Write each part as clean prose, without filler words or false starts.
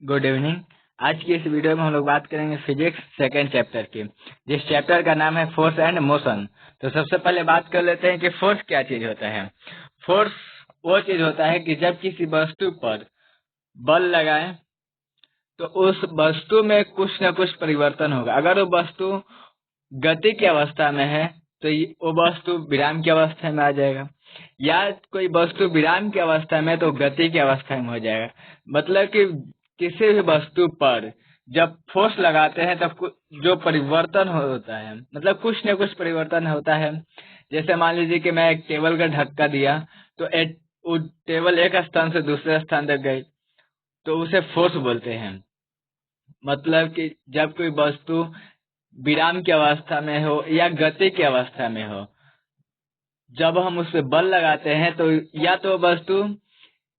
Good evening. आज की इस वीडियो में हम लोग बात करेंगे फिजिक्स सेकेंड चैप्टर की, जिस चैप्टर का नाम है फोर्स एंड मोशन। तो सबसे पहले बात कर लेते हैं कि फोर्स क्या चीज होता है। फोर्स वो चीज होता है कि जब किसी वस्तु पर बल लगाए तो उस वस्तु में कुछ न कुछ परिवर्तन होगा। अगर वो वस्तु गति की अवस्था में है तो वो वस्तु विराम की अवस्था में आ जाएगा, या कोई वस्तु विराम की अवस्था में तो गति की अवस्था में हो जाएगा। मतलब कि किसी भी वस्तु पर जब फोर्स लगाते हैं तब जो परिवर्तन होता है, मतलब कुछ न कुछ परिवर्तन होता है। जैसे मान लीजिए कि मैं एक टेबल का धक्का दिया तो वो टेबल एक स्थान से दूसरे स्थान तक गई, तो उसे फोर्स बोलते हैं। मतलब कि जब कोई वस्तु विराम की अवस्था में हो या गति की अवस्था में हो, जब हम उस पर बल लगाते हैं तो या तो वस्तु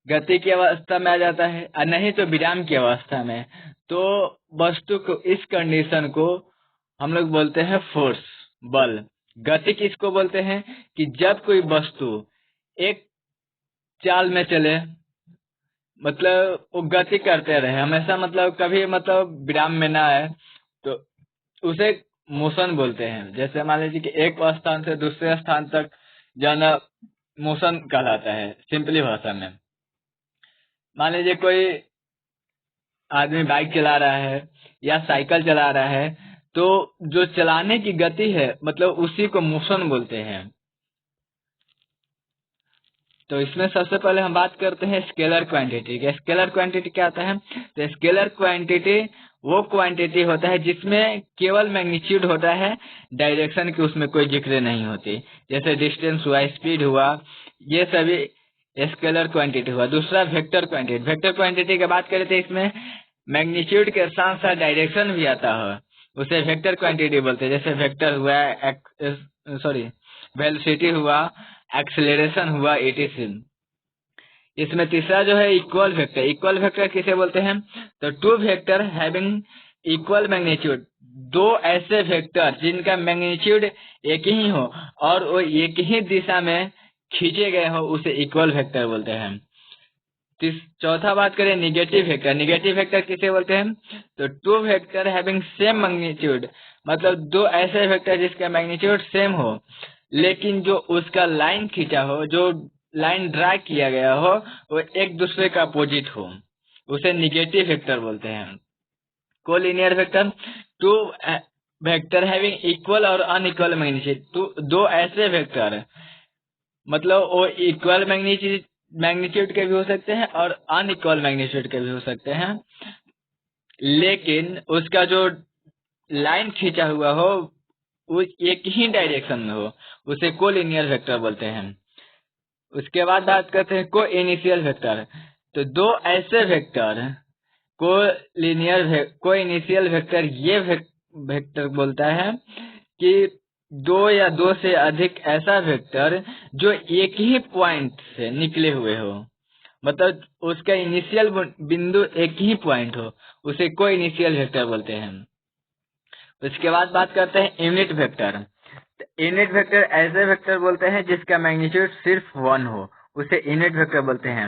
गति की अवस्था में आ जाता है और नहीं तो विराम की अवस्था में। तो वस्तु को इस कंडीशन को हम लोग बोलते हैं फोर्स, बल। गति किसको बोलते हैं कि जब कोई वस्तु एक चाल में चले, मतलब वो गति करते रहे हमेशा, मतलब कभी मतलब विराम में ना आए, तो उसे मोशन बोलते हैं। जैसे मान लीजिए कि एक स्थान से दूसरे स्थान तक जाना मोशन कहलाता है सिंपली भाषा में। मान लीजिए कोई आदमी बाइक चला रहा है या साइकिल चला रहा है, तो जो चलाने की गति है मतलब उसी को मोशन बोलते हैं। तो इसमें सबसे पहले हम बात करते हैं स्केलर क्वांटिटी की। स्केलर क्वांटिटी क्या होता है? तो स्केलर क्वांटिटी वो क्वांटिटी होता है जिसमें केवल मैग्नीट्यूड होता है, डायरेक्शन की उसमें कोई जिक्र नहीं होती। जैसे डिस्टेंस हुआ, स्पीड हुआ, ये सभी स्केलर क्वांटिटी हुआ। दूसरा वेक्टर क्वांटिटी। वेक्टर क्वांटिटी की बात करें तो इसमें मैग्नीट्यूड के साथ साथ डायरेक्शन भी आता है, उसे वेक्टर क्वांटिटी बोलते हैं। जैसे वेक्टर हुआ, वेलोसिटी हुआ, एक्सेलरेशन हुआ, एटीसी। इसमें तीसरा जो है इक्वल वेक्टर। इक्वल वेक्टर किसे बोलते हैं? तो two vector having equal magnitude, दो ऐसे वेक्टर जिनका मैग्नीट्यूड एक ही हो और वो एक ही दिशा में खींचे गए हो, उसे इक्वल वेक्टर बोलते हैं। चौथा बात करें निगेटिव वेक्टर। निगेटिव वेक्टर किसे बोलते हैं? तो two vector having same magnitude, मतलब दो ऐसे वेक्टर जिसका मैग्नीट्यूड सेम हो लेकिन जो उसका लाइन खींचा हो, जो लाइन ड्रा किया गया हो, वो एक दूसरे का अपोजिट हो, उसे निगेटिव वेक्टर बोलते हैं। Collinear vector, two vector having equal और अनइक्वल मैग्नीट्यूड, दो ऐसे वेक्टर मतलब वो इक्वल मैग्नीट्यूड के भी हो सकते हैं और अनइक्वल मैग्नीट्यूड के भी हो सकते हैं, लेकिन उसका जो लाइन खींचा हुआ हो वो एक ही डायरेक्शन में हो, उसे कोलिनियर वेक्टर बोलते हैं। उसके बाद बात करते हैं को इनिशियल वेक्टर। तो दो ऐसे वेक्टर को इनिशियल वेक्टर ये वेक्टर बोलता है कि दो या दो से अधिक ऐसा वेक्टर जो एक ही पॉइंट से निकले हुए हो, मतलब उसका इनिशियल बिंदु एक ही पॉइंट हो, उसे को इनिशियल वेक्टर बोलते हैं। उसके बाद बात करते हैं यूनिट वेक्टर। यूनिट वेक्टर ऐसे वेक्टर बोलते हैं जिसका मैग्नीट्यूड सिर्फ 1 हो, उसे यूनिट वेक्टर बोलते हैं।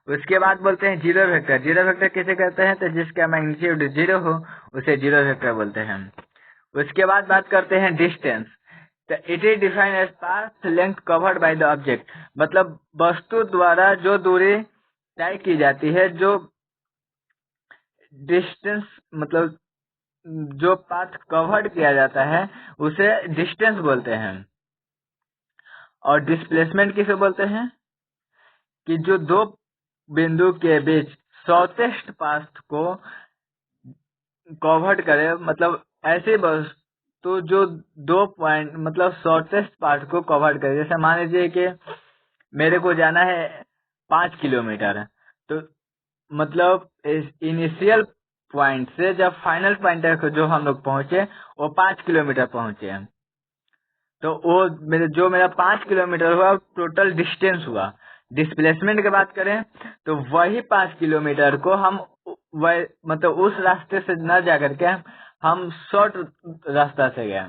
उसके बाद बोलते हैं जीरो वेक्टर। जीरो वेक्टर किसे कहते हैं? तो जिसका मैग्नीट्यूड 0 हो, उसे जीरो वेक्टर बोलते हैं। उसके बाद बात करते हैं डिस्टेंस। तो it is defined as path length covered by the object, मतलब वस्तु द्वारा जो दूरी तय की जाती है, जो डिस्टेंस मतलब जो पाथ कवर्ड किया जाता है उसे डिस्टेंस बोलते हैं। और डिस्प्लेसमेंट किसे बोलते हैं? कि जो दो बिंदु के बीच शॉर्टेस्ट पाथ को कवर्ड करे, मतलब ऐसे वस्तु जो दो पॉइंट मतलब शॉर्टेस्ट पाथ को कवर्ड करे। जैसे मान लीजिए कि मेरे को जाना है 5 किलोमीटर, तो मतलब इनिशियल पॉइंट से जब फाइनल पॉइंट तक जो हम लोग पहुंचे वो 5 किलोमीटर पहुंचे हैं, तो वो मेरा 5 किलोमीटर हुआ, टोटल डिस्टेंस हुआ। डिस्प्लेसमेंट की बात करें तो वही 5 किलोमीटर को हम मतलब उस रास्ते से न जा करके हम शॉर्ट रास्ता से गए,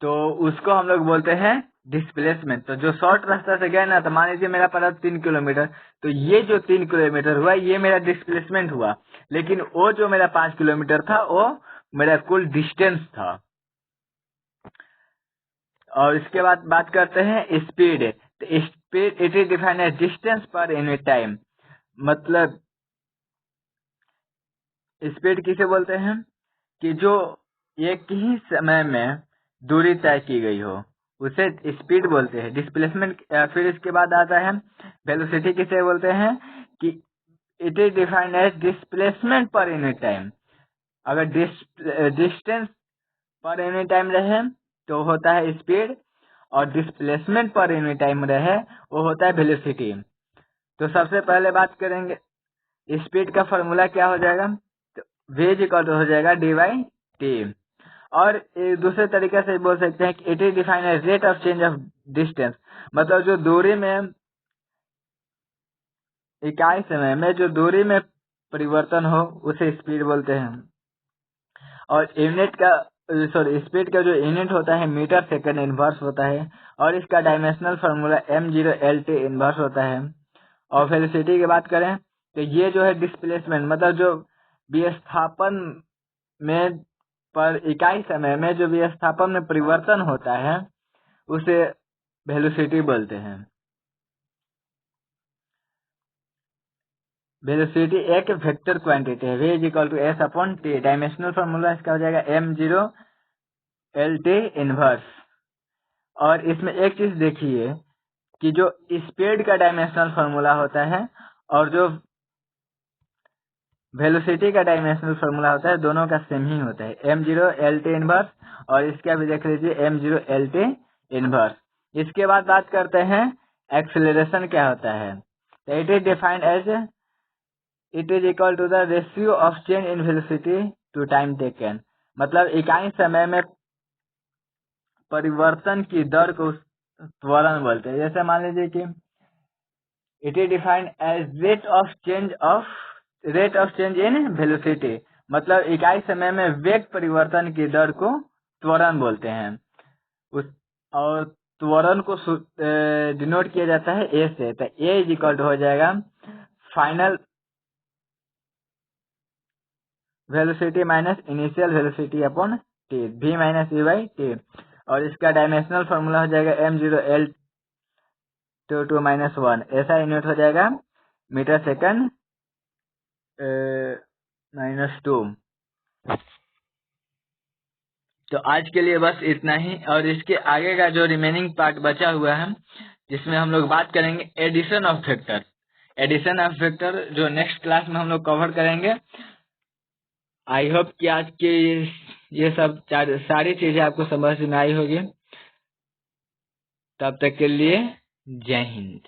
तो उसको हम लोग बोलते हैं डिस्प्लेसमेंट, तो जो शॉर्ट रास्ता से गए ना, तो मान लीजिए मेरा पड़ा 3 किलोमीटर, तो ये जो 3 किलोमीटर हुआ ये मेरा डिस्प्लेसमेंट हुआ, लेकिन वो जो मेरा 5 किलोमीटर था वो मेरा कुल डिस्टेंस था। और इसके बाद बात करते हैं स्पीड। तो speed it is defined as distance per unit time. मतलब स्पीड किसे बोलते हैं कि जो एक ही समय में दूरी तय की गई हो उसे स्पीड बोलते हैं। डिस्प्लेसमेंट फिर इसके बाद आता है वेलोसिटी, किसे बोलते हैं कि it is defined as displacement per unit time. अगर डिस्टेंस पर यूनिट टाइम रहे तो होता है स्पीड, और डिस्प्लेसमेंट पर यूनिट टाइम रहे वो होता है वेलोसिटी। तो सबसे पहले बात करेंगे स्पीड का फॉर्मूला क्या हो जाएगा, तो v इक्वल हो जाएगा डी बाई टी। और एक दूसरे तरीके से बोल सकते हैं कि it is defined as rate of change of distance. मतलब जो दूरी में इकाई समय में जो दूरी में परिवर्तन हो उसे स्पीड बोलते हैं। और यूनिट का स्पीड का जो यूनिट होता है मीटर सेकंड इनवर्स होता है, और इसका डायमेंशनल फार्मूला m0lt इनवर्स होता है। और वेलोसिटी की बात करें तो ये जो है डिस्प्लेसमेंट, मतलब जो विस्थापन में पर इकाई समय में जो विस्थापन में परिवर्तन होता है उसे वेलोसिटी बोलते हैं। वेलोसिटी एक वेक्टर क्वांटिटी है, v equal to S upon T. Dimensional formula इसका हो जाएगा m0lt इनवर्स। और इसमें एक चीज देखिए कि जो स्पीड का डायमेंशनल फार्मूला होता है और जो वेलोसिटी का डायमेंशनल फार्मूला होता है दोनों का सेम ही होता है, m0lt इनवर्स। और इसका भी देख लीजिए m0lt इनवर्स। इसके बाद बात करते हैं एक्सेलरेशन क्या होता है। तो it is defined as it is equal to the ratio of change in velocity to time taken. मतलब इकाई समय में परिवर्तन की दर को त्वरण बोलते हैं। जैसे मान लीजिए कि it is defined as rate of change in velocity. मतलब इकाई समय में वेग परिवर्तन की दर को त्वरण बोलते हैं। और त्वरण को डिनोट किया जाता है ए से। तो ए इज इक्वल टू हो जाएगा final velocity minus initial velocity upon T, v minus you by T. और इसका डायमेंशनल फॉर्मूला हो जाएगा m0l2 - 1। ऐसा यूनिट हो जाएगा मीटर सेकंड -2। तो आज के लिए बस इतना ही। और इसके आगे का जो रिमेनिंग पार्ट बचा हुआ है जिसमें हम लोग बात करेंगे addition of vector. Addition of vector जो नेक्स्ट क्लास में हम लोग कवर करेंगे। आई होप कि आज के ये सब सारी चीजें आपको समझ में आई होगी। तब तक के लिए जय हिंद।